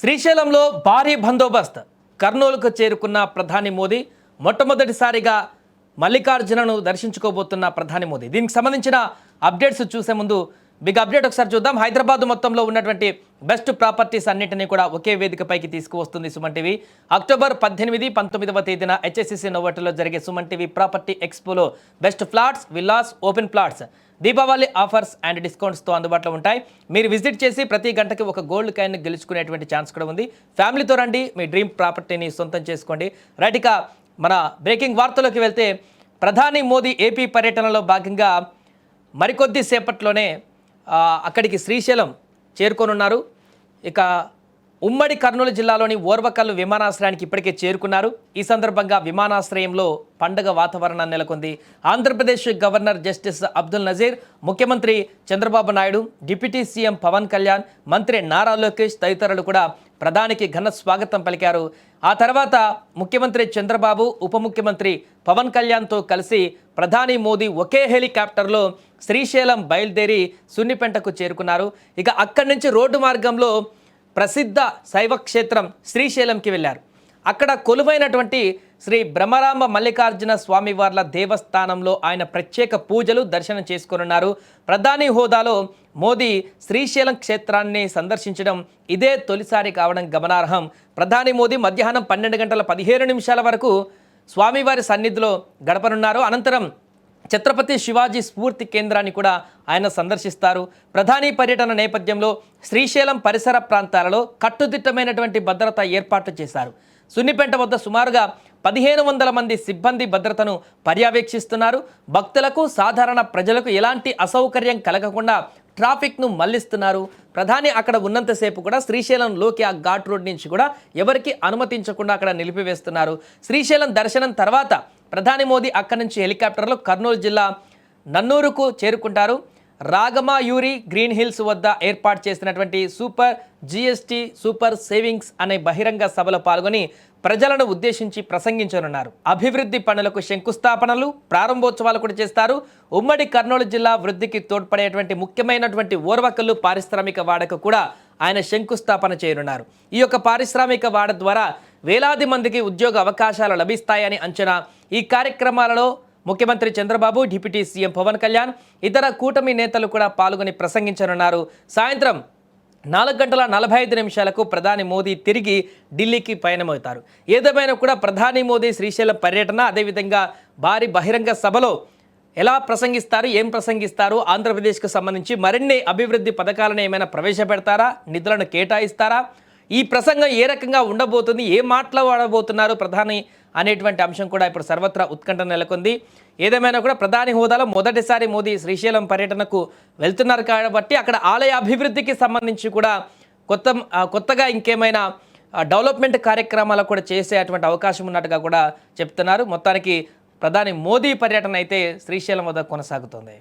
శ్రీశైలంలో భారీ బందోబస్త్. కర్నూలుకు చేరుకున్న ప్రధాని మోదీ మొట్టమొదటిసారిగా మల్లికార్జునను దర్శించుకోబోతున్న ప్రధాని మోదీ. దీనికి సంబంధించిన అప్డేట్స్ చూసే ముందు బిగ్ అప్డేట్ ఒకసారి చూద్దాం. హైదరాబాద్ మొత్తంలో ఉన్నటువంటి బెస్ట్ ప్రాపర్టీస్ అన్నింటినీ కూడా ఒకే వేదికపైకి తీసుకువస్తుంది సుమన్ టీవీ. అక్టోబర్ 18, 19వ తేదీన హెచ్ఎస్సిసి నోవోటల్లో జరిగే సుమన్ టీవీ ప్రాపర్టీ ఎక్స్పోలో best flats, villas, open plots Deepavali offers and డిస్కౌంట్స్తో అందుబాటులో ఉంటాయి. మీరు విజిట్ చేసి ప్రతి గంటకి ఒక గోల్డ్ కాయిన్ గెలుచుకునేటువంటి ఛాన్స్ కూడా ఉంది. ఫ్యామిలీతో రండి, మీ డ్రీమ్ ప్రాపర్టీని సొంతం చేసుకోండి. రైట్, ఇక మన బ్రేకింగ్ వార్తలోకి వెళ్తే ప్రధాని మోదీ ఏపీ పర్యటనలో భాగంగా మరికొద్ది సేపట్లోనే అక్కడికి శ్రీశైలం చేరుకోనున్నారు. ఇక ఉమ్మడి కర్నూలు జిల్లాలోని ఓర్వకల్లు విమానాశ్రయానికి ఇప్పటికే చేరుకున్నారు. ఈ సందర్భంగా విమానాశ్రయంలో పండగ వాతావరణం నెలకొంది. ఆంధ్రప్రదేశ్ గవర్నర్ జస్టిస్ అబ్దుల్ నజీర్, ముఖ్యమంత్రి చంద్రబాబు నాయుడు, డిప్యూటీ సీఎం పవన్ కళ్యాణ్, మంత్రి నారా లోకేష్ తదితరులు కూడా ప్రధానికి ఘన స్వాగతం పలికారు. ఆ తర్వాత ముఖ్యమంత్రి చంద్రబాబు, ఉప ముఖ్యమంత్రి పవన్ కళ్యాణ్తో కలిసి ప్రధాని మోదీ ఒకే హెలికాప్టర్లో శ్రీశైలం బయలుదేరి సున్నిపెంటకు చేరుకున్నారు. ఇక అక్కడి నుంచి రోడ్డు మార్గంలో ప్రసిద్ధ శైవ క్షేత్రం శ్రీశైలంకి వెళ్ళారు. అక్కడ కొలువైనటువంటి శ్రీ బ్రహ్మరాంబ మల్లికార్జున స్వామివార్ల దేవస్థానంలో ఆయన ప్రత్యేక పూజలు, దర్శనం చేసుకోనున్నారు. ప్రధాని హోదాలో మోదీ శ్రీశైలం క్షేత్రాన్ని సందర్శించడం ఇదే తొలిసారి కావడం గమనార్హం. ప్రధాని మోదీ మధ్యాహ్నం 12:15 వరకు స్వామివారి సన్నిధిలో గడపనున్నారు. అనంతరం ఛత్రపతి శివాజీ స్ఫూర్తి కేంద్రాన్ని కూడా ఆయన సందర్శిస్తారు. ప్రధాని పర్యటన నేపథ్యంలో శ్రీశైలం పరిసర ప్రాంతాలలో కట్టుదిట్టమైనటువంటి భద్రత ఏర్పాట్లు చేశారు. సున్నిపెంట వద్ద సుమారుగా 1500 మంది సిబ్బంది భద్రతను పర్యవేక్షిస్తున్నారు. భక్తులకు, సాధారణ ప్రజలకు ఎలాంటి అసౌకర్యం కలగకుండా ట్రాఫిక్ను మళ్లిస్తున్నారు. ప్రధాని అక్కడ ఉన్నంతసేపు కూడా శ్రీశైలంలోకి ఆ ఘాట్ రోడ్ నుంచి కూడా ఎవరికి అనుమతించకుండా అక్కడ నిలిపివేస్తున్నారు. శ్రీశైలం దర్శనం తర్వాత ప్రధాని మోదీ అక్కడి నుంచి హెలికాప్టర్లో కర్నూలు జిల్లా నన్నూరుకు చేరుకుంటారు. రాగమాయూరి గ్రీన్ హిల్స్ వద్ద ఏర్పాటు చేసినటువంటి సూపర్ జిఎస్టీ సూపర్ సేవింగ్స్ అనే బహిరంగ సభలో పాల్గొని ప్రజలను ఉద్దేశించి ప్రసంగించనున్నారు. అభివృద్ధి పనులకు శంకుస్థాపనలు, ప్రారంభోత్సవాలు కూడా చేస్తారు. ఉమ్మడి కర్నూలు జిల్లా వృద్ధికి తోడ్పడేటువంటి ముఖ్యమైనటువంటి ఓర్వకల్లు పారిశ్రామిక వాడకు కూడా ఆయన శంకుస్థాపన చేయనున్నారు. ఈ యొక్క పారిశ్రామిక వాడ ద్వారా వేలాది మందికి ఉద్యోగ అవకాశాలు లభిస్తాయని అంచనా. ఈ కార్యక్రమాలలో ముఖ్యమంత్రి చంద్రబాబు, డిప్యూటీ సీఎం పవన్ కళ్యాణ్, ఇతర కూటమి నేతలు కూడా పాల్గొని ప్రసంగించనున్నారు. సాయంత్రం 4:45 ప్రధాని మోదీ తిరిగి ఢిల్లీకి పయనమవుతారు. ఏదేమైనా కూడా ప్రధాని మోదీ శ్రీశైలం పర్యటన, అదేవిధంగా భారీ బహిరంగ సభలో ఎలా ప్రసంగిస్తారు, ఏం ప్రసంగిస్తారు, ఆంధ్రప్రదేశ్కు సంబంధించి మరిన్ని అభివృద్ధి పథకాలను ఏమైనా ప్రవేశపెడతారా, నిధులను కేటాయిస్తారా, ఈ ప్రసంగం ఏ రకంగా ఉండబోతుంది, ఏ మాట్లాడబోతున్నారు ప్రధాని అనేటువంటి అంశం కూడా ఇప్పుడు సర్వత్రా ఉత్కంఠ నెలకొంది. ఏదేమైనా కూడా ప్రధాని హోదాలో మొదటిసారి మోదీ శ్రీశైలం పర్యటనకు వెళ్తున్నారు కాబట్టి అక్కడ ఆలయ అభివృద్ధికి సంబంధించి కూడా కొత్తగా ఇంకేమైనా డెవలప్మెంట్ కార్యక్రమాలు కూడా చేసేటువంటి అవకాశం ఉన్నట్టుగా కూడా చెప్తున్నారు. మొత్తానికి ప్రధాని మోదీ పర్యటన అయితే శ్రీశైలం వద్ద కొనసాగుతోంది.